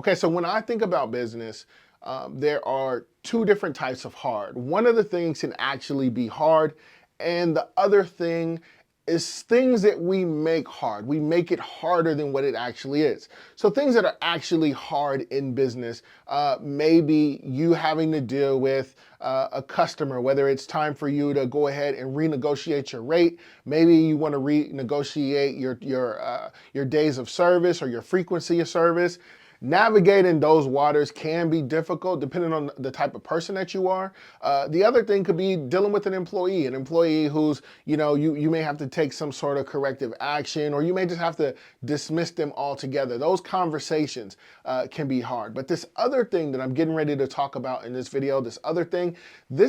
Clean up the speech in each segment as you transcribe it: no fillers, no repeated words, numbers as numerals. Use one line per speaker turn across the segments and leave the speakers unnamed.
Okay, so when I think about business, there are two different types of hard. One of the things can actually be hard, and the other thing is things that we make hard. We make it harder than what it actually is. So things that are actually hard in business, maybe you having to deal with a customer, whether it's time for you to go ahead and renegotiate your rate. Maybe you want to renegotiate your days of service or your frequency of service. Navigating those waters can be difficult depending on the type of person that you are. The other thing could be dealing with an employee who's, you may have to take some sort of corrective action, or you may just have to dismiss them altogether. Those conversations can be hard. But this other thing that I'm getting ready to talk about in this video, this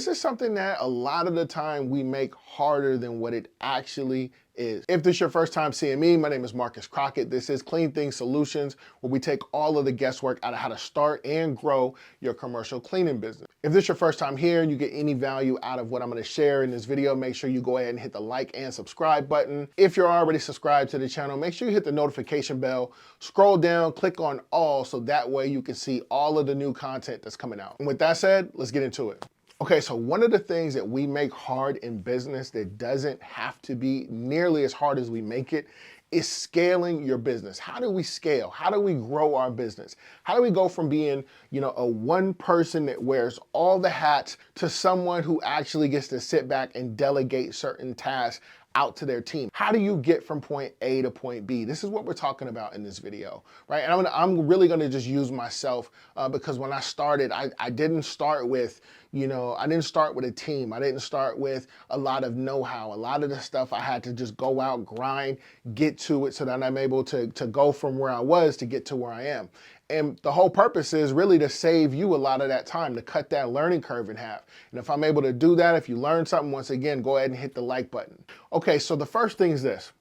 is something that a lot of the time we make harder than what it actually is. If this is your first time seeing me, my name is Marcus Crockett. This is Clean Things Solutions, where we take all of the guesswork out of how to start and grow your commercial cleaning business. If this is your first time here and you get any value out of what I'm going to share in this video, make sure you go ahead and hit the like and subscribe button. If you're already subscribed to the channel, make sure you hit the notification bell, scroll down, click on all, so that way you can see all of the new content that's coming out. And with that said, let's get into it. Okay, so one of the things that we make hard in business that doesn't have to be nearly as hard as we make it is scaling your business. How do we scale? How do we grow our business? How do we go from being, a one person that wears all the hats to someone who actually gets to sit back and delegate certain tasks out to their team? How do you get from point A to point B? This is what we're talking about in this video, right? And I'm really gonna just use myself because when I started, I didn't start with, I didn't start with a team. I didn't start with a lot of know-how. A lot of the stuff I had to just go out, grind, get to it so that I'm able to go from where I was to get to where I am. And the whole purpose is really to save you a lot of that time, to cut that learning curve in half. And if I'm able to do that, if you learn something, once again, go ahead and hit the like button. Okay, so the first thing is this.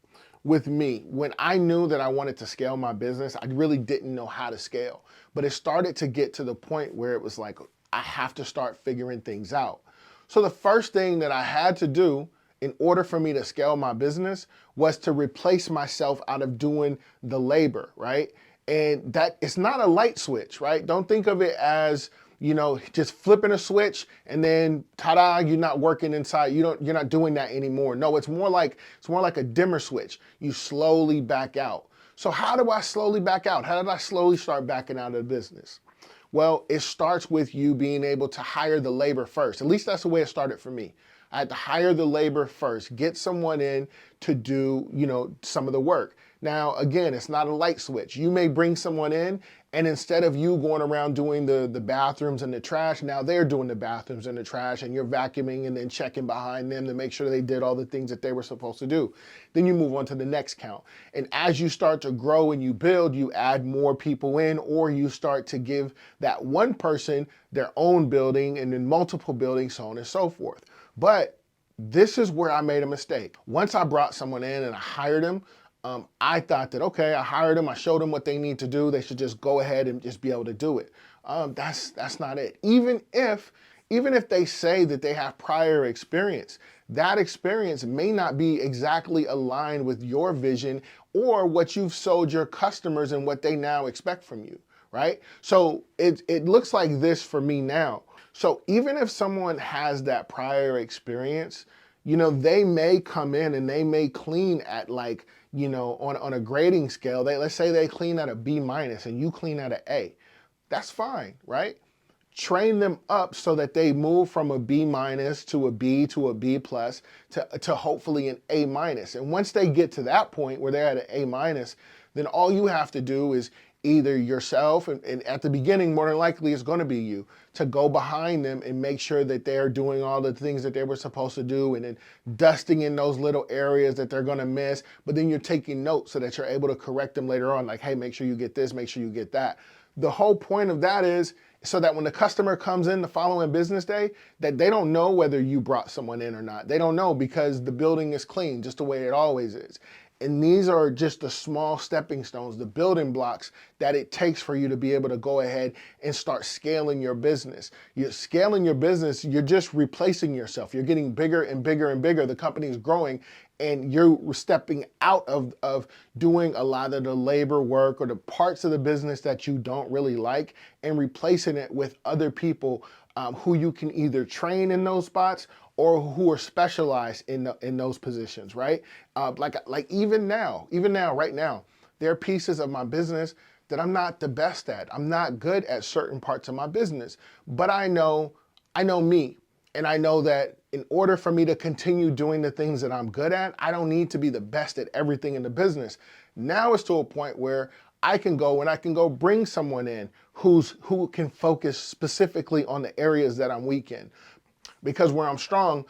With me, when I knew that I wanted to scale my business, I really didn't know how to scale. But it started to get to the point where it was like, I have to start figuring things out. So the first thing that I had to do in order for me to scale my business was to replace myself out of doing the labor, right? And that it's not a light switch, right? Don't think of it as, just flipping a switch and then ta-da, you're not working inside. You're not doing that anymore. No, it's more like a dimmer switch. You slowly back out. So how do I slowly back out? How did I slowly start backing out of the business? Well, it starts with you being able to hire the labor first. At least that's the way it started for me. I had to hire the labor first, get someone in to do, some of the work. Now, again, it's not a light switch. You may bring someone in, and instead of you going around doing the bathrooms and the trash, now they're doing the bathrooms and the trash, and you're vacuuming and then checking behind them to make sure they did all the things that they were supposed to do. Then you move on to the next count. And as you start to grow and you build, you add more people in, or you start to give that one person their own building and then multiple buildings, so on and so forth. But this is where I made a mistake. Once I brought someone in and I hired them, I thought that, okay, I hired them, I showed them what they need to do, they should just go ahead and just be able to do it. That's not it. Even if they say that they have prior experience, that experience may not be exactly aligned with your vision or what you've sold your customers and what they now expect from you, right? So it looks like this for me now. So even if someone has that prior experience, they may come in and they may clean at on a grading scale, let's say they clean at a B- and you clean at an A. That's fine, right? Train them up so that they move from a B- to a B to a B+ to hopefully an A-. And once they get to that point where they're at an A-, then all you have to do is either yourself, and at the beginning, more than likely it's going to be you, to go behind them and make sure that they're doing all the things that they were supposed to do, and then dusting in those little areas that they're going to miss. But then you're taking notes so that you're able to correct them later on, like, hey, make sure you get this, make sure you get that. The whole point of that is so that when the customer comes in the following business day, that they don't know whether you brought someone in or not. They don't know because the building is clean, just the way it always is. And these are just the small stepping stones, the building blocks that it takes for you to be able to go ahead and start scaling your business. You're scaling your business, you're just replacing yourself. You're getting bigger and bigger and bigger. The company is growing, and you're stepping out of doing a lot of the labor work or the parts of the business that you don't really like and replacing it with other people who you can either train in those spots or who are specialized in those positions, right? Like even now, right now, there are pieces of my business that I'm not the best at. I'm not good at certain parts of my business, but I know me. And I know that in order for me to continue doing the things that I'm good at, I don't need to be the best at everything in the business. Now it's to a point where I can go bring someone in who can focus specifically on the areas that I'm weak in. Because where I'm strong,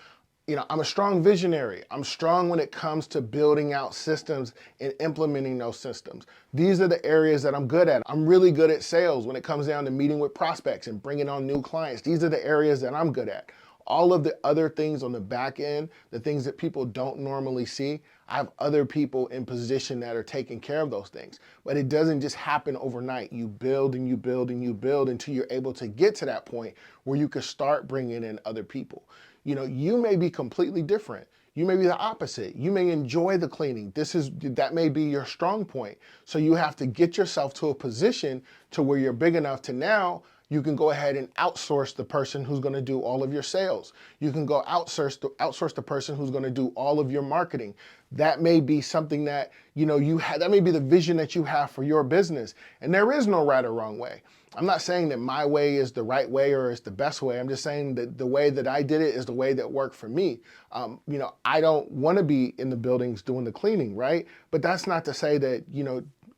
I'm a strong visionary. I'm strong when it comes to building out systems and implementing those systems. These are the areas that I'm good at. I'm really good at sales when it comes down to meeting with prospects and bringing on new clients. These are the areas that I'm good at. All of the other things on the back end, the things that people don't normally see, I have other people in position that are taking care of those things. But it doesn't just happen overnight. You build and you build and you build until you're able to get to that point where you can start bringing in other people. You may be completely different. You may be the opposite. You may enjoy the cleaning. That may be your strong point. So you have to get yourself to a position to where you're big enough to now you can go ahead and outsource the person who's going to do all of your sales. You can go outsource the person who's going to do all of your marketing. That may be something that that may be the vision that you have for your business. And there is no right or wrong way. I'm not saying that my way is the right way or is the best way. I'm just saying that the way that I did it is the way that worked for me. I don't want to be in the buildings doing the cleaning, right? But that's not to say that,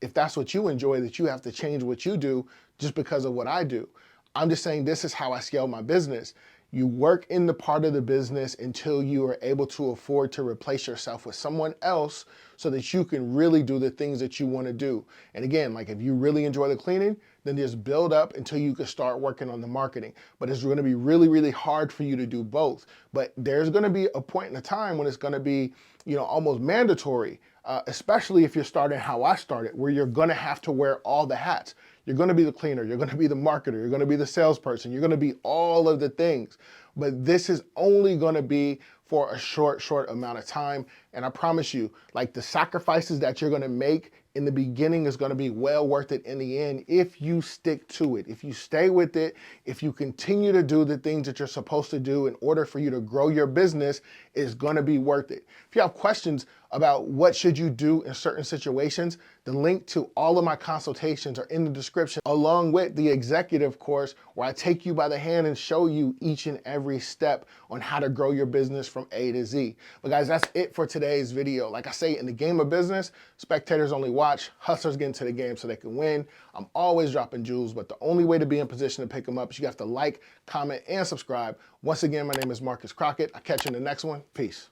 if that's what you enjoy, that you have to change what you do just because of what I do. I'm just saying this is how I scale my business. You work in the part of the business until you are able to afford to replace yourself with someone else so that you can really do the things that you want to do. And again, like if you really enjoy the cleaning, then just build up until you can start working on the marketing. But it's going to be really, really hard for you to do both. But there's going to be a point in a time when it's going to be, almost mandatory, especially if you're starting how I started, where you're going to have to wear all the hats. You're going to be the cleaner, you're going to be the marketer, you're going to be the salesperson, you're going to be all of the things. But this is only going to be for a short amount of time. And I promise you, like the sacrifices that you're going to make in the beginning is going to be well worth it in the end if you stick to it, if you stay with it, if you continue to do the things that you're supposed to do in order for you to grow your business, it's going to be worth it. If you have questions about what should you do in certain situations, the link to all of my consultations are in the description, along with the executive course where I take you by the hand and show you each and every step on how to grow your business from A to Z. But guys, that's it for today's video. Like I say, in the game of business, spectators only watch, hustlers get into the game so they can win. I'm always dropping jewels, but the only way to be in position to pick them up is you have to like, comment, and subscribe. Once again, my name is Marcus Crockett. I'll catch you in the next one. Peace.